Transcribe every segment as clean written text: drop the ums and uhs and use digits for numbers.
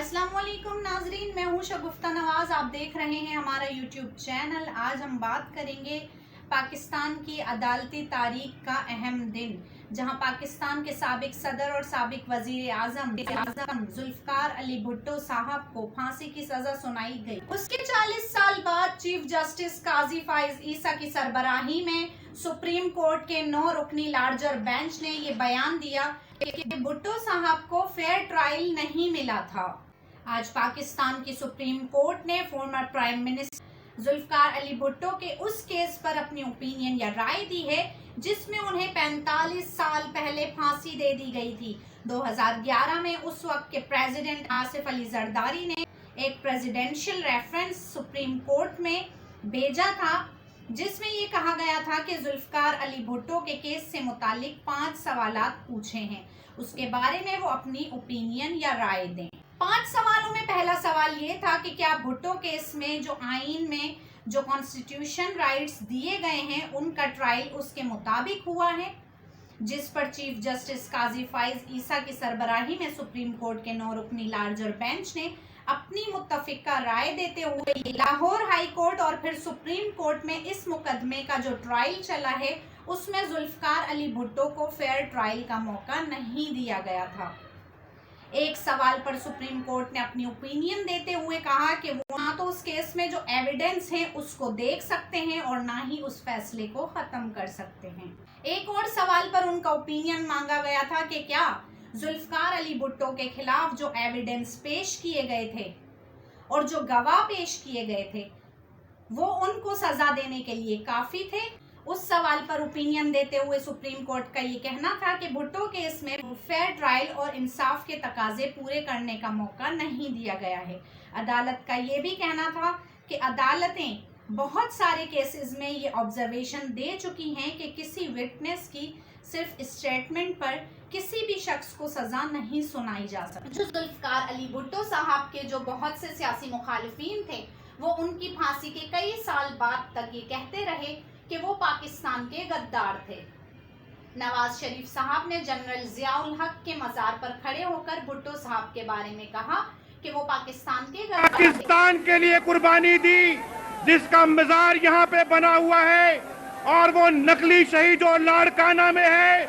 अस्सलाम वालेकुम नाजरीन, मैं हूँ शगुफ्ता नवाज। आप देख रहे हैं हमारा यूट्यूब चैनल। आज हम बात करेंगे पाकिस्तान की अदालती तारीख का अहम दिन, जहां पाकिस्तान के साबिक सदर और साबिक वजीर आजम जुल्फकार अली भुट्टो साहब को फांसी की सजा सुनाई गई। उसके 40 साल बाद चीफ जस्टिस काजी फाइज ईसा की सरबराही में सुप्रीम कोर्ट के 9 रुकनी लार्जर बेंच ने ये बयान दिया कि भुट्टो साहब को फेयर ट्रायल नहीं मिला था। आज पाकिस्तान की सुप्रीम कोर्ट ने former prime minister Zulfikar Ali Bhutto के उस केस पर अपनी ओपिनियन या राय दी है जिसमें उन्हें 45 साल पहले फांसी दे दी गई थी। 2011 में उस वक्त के प्रेसिडेंट आसिफ अली जरदारी ने एक प्रेसिडेंशियल रेफरेंस सुप्रीम कोर्ट में भेजा था जिसमें ये कहा गया था कि जुल्फकार अली भुट्टो के केस से मुतालिक 5 सवालात पूछे हैं, उसके बारे में वो अपनी ओपिनियन या राय दें। 5 सवालों में पहला सवाल ये था कि क्या भुट्टो केस में जो आइन में जो कॉन्स्टिट्यूशन राइट्स दिए गए हैं उनका ट्रायल उसके मुताबिक हुआ है, जिस पर चीफ जस्टिस काजी फाइज ईसा की सरबराही में सुप्रीम कोर्ट के 9 रुकनी लार्जर बेंच ने अपनी मुत्तफिका राय देते हुए लाहौर हाई कोर्ट और फिर सुप्रीम कोर्ट में इस मुकदमे का जो ट्रायल चला है उसमें जुल्फकार अली भुट्टो को फेयर ट्रायल का मौका नहीं दिया गया था। एक सवाल पर सुप्रीम कोर्ट ने अपनी ओपिनियन देते हुए कहा कि वो ना तो उस केस में जो एविडेंस है उसको देख सकते हैं और ना ही उस फैसले को खत्म कर सकते हैं। एक और सवाल पर उनका ओपिनियन मांगा गया था कि क्या जुल्फकार अली भुट्टो के खिलाफ जो एविडेंस पेश किए गए थे और जो गवाह पेश किए गए थे वो उनको सजा देने के लिए काफी थे। उस सवाल पर ओपिनियन देते हुए सुप्रीम कोर्ट का ये कहना था कि भुट्टो केस में फेयर ट्रायल और इंसाफ के तकाजे पूरे करने का मौका नहीं दिया गया है। अदालत का ये भी कहना था कि अदालतें बहुत सारे केसेस में ये ऑब्जर्वेशन दे चुकी हैं कि किसी विटनेस की सिर्फ स्टेटमेंट पर किसी भी शख्स को सजा नहीं सुनाई जा सकती। जुल्फकार अली भुट्टो साहब के जो बहुत से सियासी मुखालिफिन थे वो उनकी फांसी के कई साल बाद तक ये कहते रहे कि वो पाकिस्तान के गद्दार थे। नवाज शरीफ साहब ने जनरल जियाउल हक के मजार पर खड़े होकर भुट्टो साहब के बारे में कहा कि वो पाकिस्तान के गद्दार थे। पाकिस्तान के लिए कुर्बानी दी, जिसका मजार यहाँ पे बना हुआ है और वो नकली शहीद जो लाड़काना में है,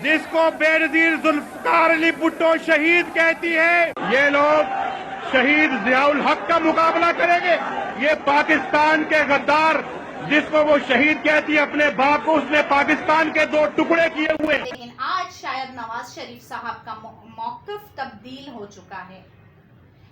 जिसको बेनजीर जुल्फकार अली भुट्टो शहीद कहती है। ये लोग शहीद जियाउल हक का मुकाबला करेंगे। ये पाकिस्तान के गद्दार जिसको वो शहीद कहती है अपने बाप को, उसने पाकिस्तान के 2 टुकड़े किए हुए। लेकिन आज शायद नवाज शरीफ साहब का मौक़िफ़ तब्दील हो चुका है।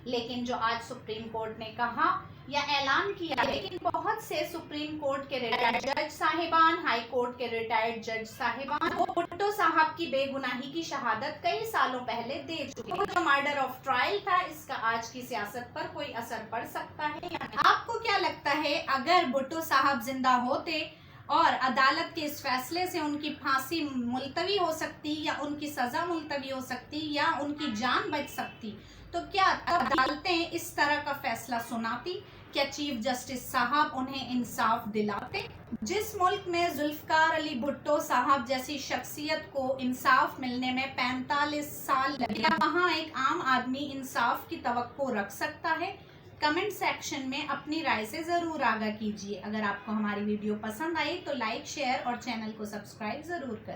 लेकिन जो आज सुप्रीम कोर्ट ने कहा या ऐलान किया, लेकिन बहुत से सुप्रीम कोर्ट के रिटायर्ड जज साहिबान, हाई कोर्ट के रिटायर्ड जज साहिबान वो भुट्टो साहब की बेगुनाही की शहादत कई सालों पहले दे चुके हैं। जो मर्डर ऑफ ट्रायल था, इसका आज की सियासत पर कोई असर पड़ सकता है या नहीं? आपको क्या लगता है, अगर भुट्टो साहब जिंदा होते और अदालत के इस फैसले से उनकी फांसी मुलतवी हो सकती या उनकी सजा मुलतवी हो सकती या उनकी जान बच सकती, तो क्या अदालतें इस तरह का फैसला सुनाती? क्या चीफ जस्टिस साहब उन्हें इंसाफ दिलाते? जिस मुल्क में जुल्फकार अली भुट्टो साहब जैसी शख्सियत को इंसाफ मिलने में 45 साल लगे, वहाँ एक आम आदमी इंसाफ की तवक्को रख सकता है? कमेंट सेक्शन में अपनी राय से ज़रूर आगाह कीजिए। अगर आपको हमारी वीडियो पसंद आई तो लाइक, शेयर और चैनल को सब्सक्राइब ज़रूर करें।